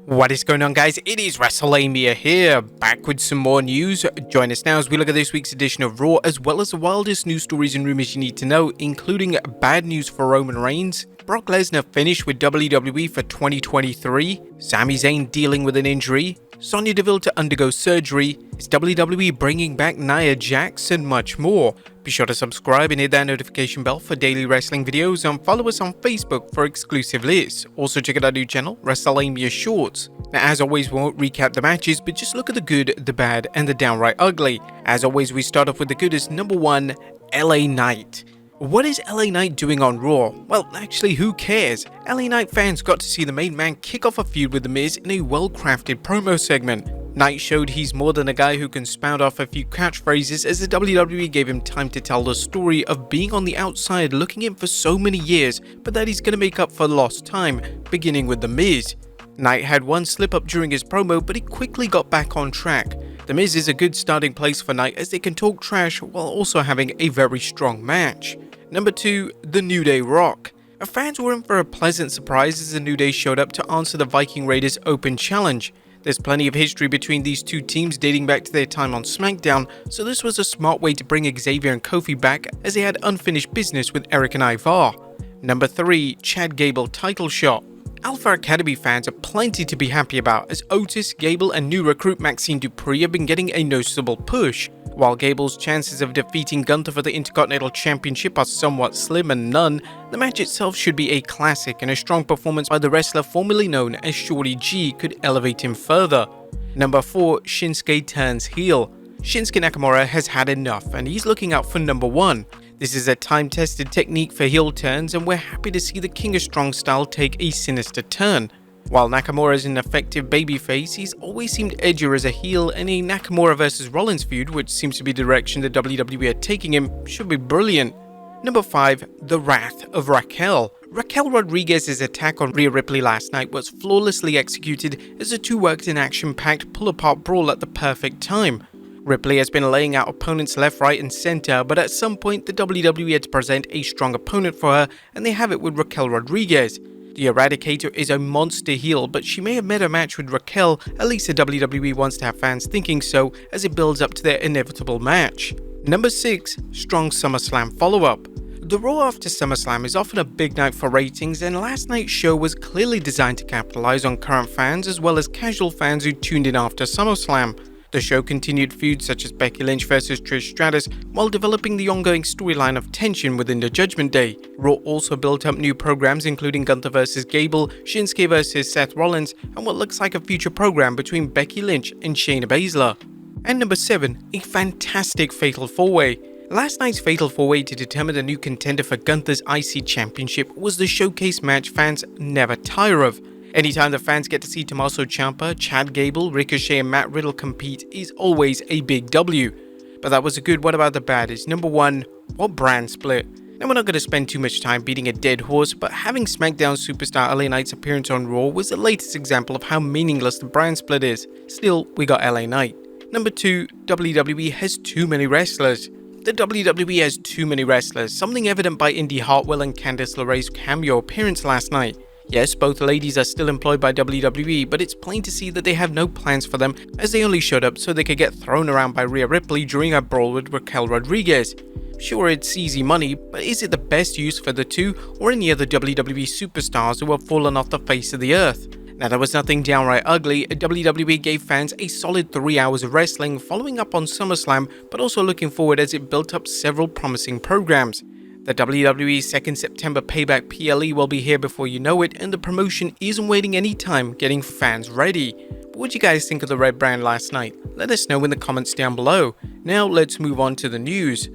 What is going on, guys? It is Wrestlelamia here, back with some more news. Join us now as we look at this week's edition of Raw, as well as the wildest news stories and rumors you need to know, including bad news for Roman Reigns, Brock Lesnar finished with WWE for 2023, Sami Zayn dealing with an injury, Sonya Deville to undergo surgery, is WWE bringing back Nia Jax, and much more. Be sure to subscribe and hit that notification bell for daily wrestling videos, and follow us on Facebook for exclusive lists. Also check out our new channel, Wrestlelamia Shorts. Now, as always, we won't recap the matches, but just look at the good, the bad, and the downright ugly. As always, we start off with the good as number 1, LA Knight. What is LA Knight doing on Raw? Well, actually, who cares? LA Knight fans got to see the main man kick off a feud with The Miz in a well-crafted promo segment. Knight showed he's more than a guy who can spout off a few catchphrases, as the WWE gave him time to tell the story of being on the outside looking in for so many years, but that he's going to make up for lost time, beginning with The Miz. Knight had one slip up during his promo, but he quickly got back on track. The Miz is a good starting place for Knight, as they can talk trash while also having a very strong match. Number 2, The New Day Rock. Fans were in for a pleasant surprise as the New Day showed up to answer the Viking Raiders Open Challenge. There's plenty of history between these two teams dating back to their time on SmackDown, so this was a smart way to bring Xavier and Kofi back, as they had unfinished business with Eric and Ivar. Number 3, Chad Gable title shot. Alpha Academy fans have plenty to be happy about, as Otis, Gable and new recruit Maxine Dupree have been getting a noticeable push. While Gable's chances of defeating Gunther for the Intercontinental Championship are somewhat slim and none, the match itself should be a classic, and a strong performance by the wrestler formerly known as Shorty G could elevate him further. Number 4, Shinsuke turns heel. Shinsuke Nakamura has had enough, and he's looking out for number 1. This is a time-tested technique for heel turns, and we're happy to see the King of Strong style take a sinister turn. While Nakamura is an effective babyface, he's always seemed edgier as a heel, and a Nakamura vs Rollins feud, which seems to be the direction the WWE are taking him, should be brilliant. Number 5, The Wrath of Raquel. Raquel Rodriguez's attack on Rhea Ripley last night was flawlessly executed, as the two worked an action-packed pull-apart brawl at the perfect time. Ripley has been laying out opponents left, right and center, but at some point the WWE had to present a strong opponent for her, and they have it with Raquel Rodriguez. The Eradicator is a monster heel, but she may have met a match with Raquel, at least the WWE wants to have fans thinking so, as it builds up to their inevitable match. Number 6, Strong SummerSlam follow-up. The Raw after SummerSlam is often a big night for ratings, and last night's show was clearly designed to capitalize on current fans as well as casual fans who tuned in after SummerSlam. The show continued feuds such as Becky Lynch vs Trish Stratus, while developing the ongoing storyline of tension within the Judgment Day. Raw also built up new programs including Gunther vs Gable, Shinsuke vs Seth Rollins, and what looks like a future program between Becky Lynch and Shayna Baszler. And number 7, a fantastic Fatal 4-Way. Last night's Fatal 4-Way to determine the new contender for Gunther's IC Championship was the showcase match fans never tire of. Anytime the fans get to see Tommaso Ciampa, Chad Gable, Ricochet and Matt Riddle compete is always a big W. But that was a good. What about the bad? Is number 1, what brand split? Now, we're not going to spend too much time beating a dead horse, but having SmackDown superstar LA Knight's appearance on Raw was the latest example of how meaningless the brand split is. Still, we got LA Knight. Number 2, WWE has too many wrestlers. The WWE has too many wrestlers, something evident by Indy Hartwell and Candice LeRae's cameo appearance last night. Yes, both ladies are still employed by WWE, but it's plain to see that they have no plans for them, as they only showed up so they could get thrown around by Rhea Ripley during a brawl with Raquel Rodriguez. Sure, it's easy money, but is it the best use for the two, or any other WWE superstars who have fallen off the face of the earth? Now, there was nothing downright ugly. WWE gave fans a solid 3 hours of wrestling, following up on SummerSlam, but also looking forward as it built up several promising programs. The WWE's 2nd September Payback PLE will be here before you know it, and the promotion isn't waiting any time getting fans ready. But what do you guys think of the red brand last night? Let us know in the comments down below. Now let's move on to the news.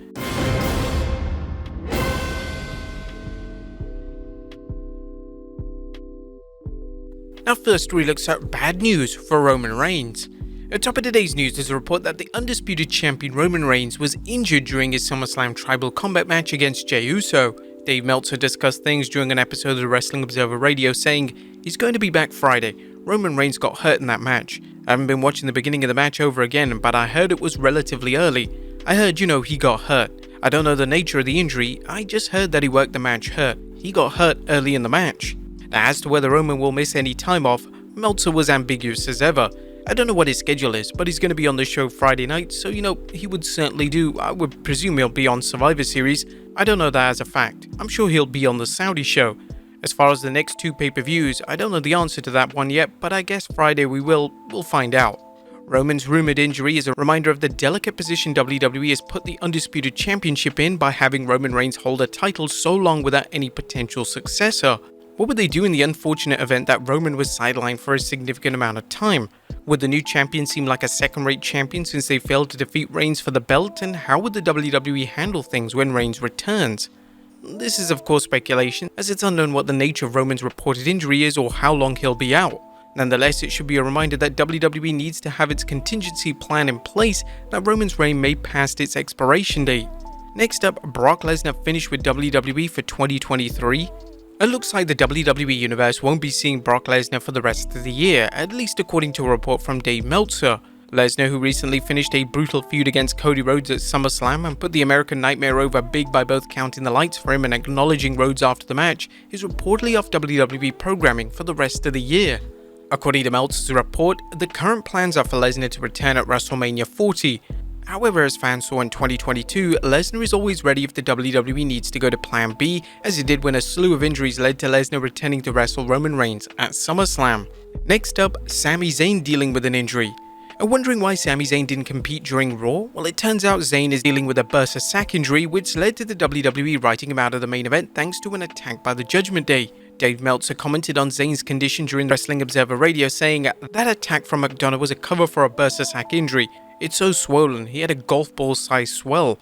Our first story looks at bad news for Roman Reigns. At top of today's news is a report that the undisputed champion Roman Reigns was injured during his SummerSlam Tribal Combat match against Jey Uso. Dave Meltzer discussed things during an episode of the Wrestling Observer Radio, saying he's going to be back Friday. Roman Reigns got hurt in that match. I haven't been watching the beginning of the match over again, but I heard it was relatively early. I heard, he got hurt. I don't know the nature of the injury, I just heard that he worked the match hurt. He got hurt early in the match. Now, as to whether Roman will miss any time off, Meltzer was ambiguous as ever. I don't know what his schedule is, but he's going to be on the show Friday night, so he would certainly do. I would presume he'll be on Survivor Series. I don't know that as a fact. I'm sure he'll be on the Saudi show. As far as the next 2 pay-per-views, I don't know the answer to that one yet, but I guess Friday we'll find out. Roman's rumored injury is a reminder of the delicate position WWE has put the Undisputed Championship in by having Roman Reigns hold a title so long without any potential successor. What would they do in the unfortunate event that Roman was sidelined for a significant amount of time? Would the new champion seem like a second-rate champion since they failed to defeat Reigns for the belt, and how would the WWE handle things when Reigns returns? This is of course speculation, as it's unknown what the nature of Roman's reported injury is or how long he'll be out. Nonetheless, it should be a reminder that WWE needs to have its contingency plan in place that Roman's reign may past its expiration date. Next up, Brock Lesnar finished with WWE for 2023. It looks like the WWE Universe won't be seeing Brock Lesnar for the rest of the year, at least according to a report from Dave Meltzer. Lesnar, who recently finished a brutal feud against Cody Rhodes at SummerSlam and put the American Nightmare over big by both counting the lights for him and acknowledging Rhodes after the match, is reportedly off WWE programming for the rest of the year. According to Meltzer's report, the current plans are for Lesnar to return at WrestleMania 40. However, as fans saw in 2022, Lesnar is always ready if the WWE needs to go to Plan B, as it did when a slew of injuries led to Lesnar returning to wrestle Roman Reigns at SummerSlam. Next up, Sami Zayn dealing with an injury. And wondering why Sami Zayn didn't compete during Raw? Well, it turns out Zayn is dealing with a bursa sac injury, which led to the WWE writing him out of the main event thanks to an attack by the Judgment Day. Dave Meltzer commented on Zayn's condition during Wrestling Observer Radio, saying, "That attack from McDonough was a cover for a bursa sac injury. It's so swollen, he had a golf ball size swell."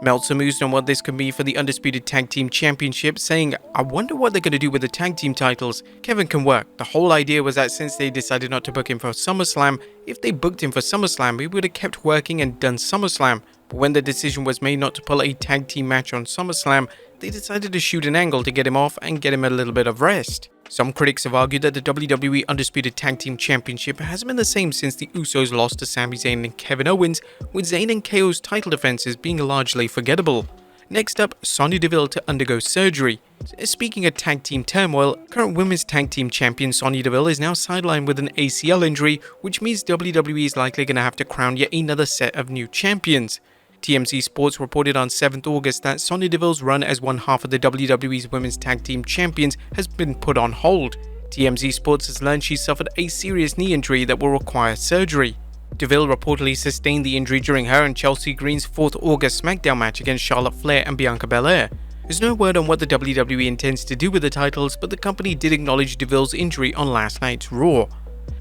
Meltzer mused on what this could mean for the Undisputed Tag Team Championship, saying, "I wonder what they're going to do with the tag team titles. Kevin can work. The whole idea was that since they decided not to book him for SummerSlam, if they booked him for SummerSlam, he would have kept working and done SummerSlam. But when the decision was made not to pull a tag team match on SummerSlam, they decided to shoot an angle to get him off and get him a little bit of rest." Some critics have argued that the WWE Undisputed Tag Team Championship hasn't been the same since the Usos lost to Sami Zayn and Kevin Owens, with Zayn and KO's title defenses being largely forgettable. Next up, Sonya Deville to undergo surgery. Speaking of tag team turmoil, current women's tag team champion Sonya Deville is now sidelined with an ACL injury, which means WWE is likely going to have to crown yet another set of new champions. TMZ Sports reported on 7th August that Sonya Deville's run as one half of the WWE's Women's Tag Team Champions has been put on hold. TMZ Sports has learned she suffered a serious knee injury that will require surgery. Deville reportedly sustained the injury during her and Chelsea Green's 4th August SmackDown match against Charlotte Flair and Bianca Belair. There's no word on what the WWE intends to do with the titles, but the company did acknowledge Deville's injury on last night's Raw.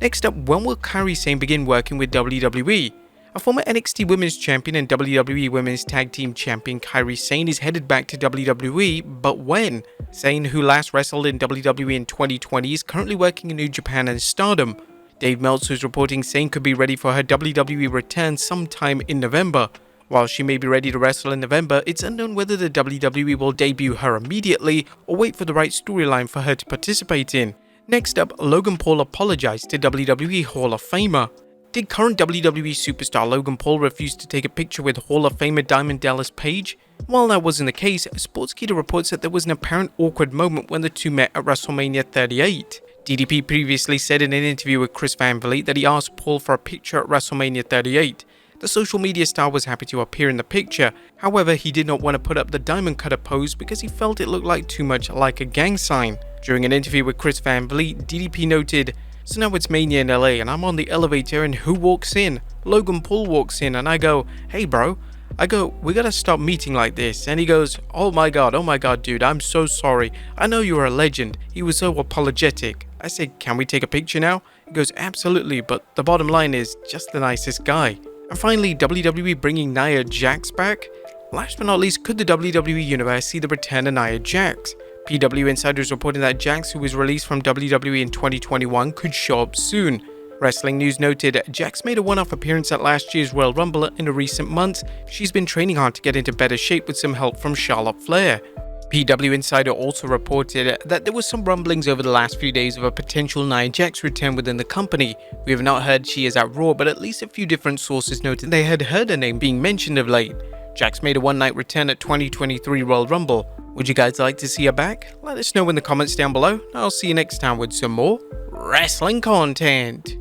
Next up, when will Kairi Sane begin working with WWE? A former NXT Women's Champion and WWE Women's Tag Team Champion Kairi Sane is headed back to WWE, but when? Sane, who last wrestled in WWE in 2020, is currently working in New Japan and Stardom. Dave Meltzer is reporting Sane could be ready for her WWE return sometime in November. While she may be ready to wrestle in November, it's unknown whether the WWE will debut her immediately or wait for the right storyline for her to participate in. Next up, Logan Paul apologized to WWE Hall of Famer. Did current WWE superstar Logan Paul refuse to take a picture with Hall of Famer Diamond Dallas Page? While that wasn't the case, Sportskeeda reports that there was an apparent awkward moment when the two met at WrestleMania 38. DDP previously said in an interview with Chris Van Vliet that he asked Paul for a picture at WrestleMania 38. The social media star was happy to appear in the picture, however he did not want to put up the diamond cutter pose because he felt it looked like too much like a gang sign. During an interview with Chris Van Vliet, DDP noted, "So now it's Mania in LA and I'm on the elevator and who walks in? Logan Paul walks in and I go, 'Hey bro,' I go, 'We gotta stop meeting like this,' and he goes, 'Oh my god dude, I'm so sorry, I know you're a legend, he was so apologetic.' I said, 'Can we take a picture now?' He goes, 'Absolutely, but the bottom line is, just the nicest guy.'" And finally, WWE bringing Nia Jax back. Last but not least, could the WWE Universe see the return of Nia Jax? PW Insiders reporting that Jax, who was released from WWE in 2021, could show up soon. Wrestling News noted, Jax made a one-off appearance at last year's Royal Rumble in recent months. She's been training hard to get into better shape with some help from Charlotte Flair. PW Insider also reported that there was some rumblings over the last few days of a potential Nia Jax return within the company. We have not heard she is at Raw, but at least a few different sources noted they had heard her name being mentioned of late. Jax made a one-night return at 2023 Royal Rumble. Would you guys like to see her back? Let us know in the comments down below. I'll see you next time with some more wrestling content.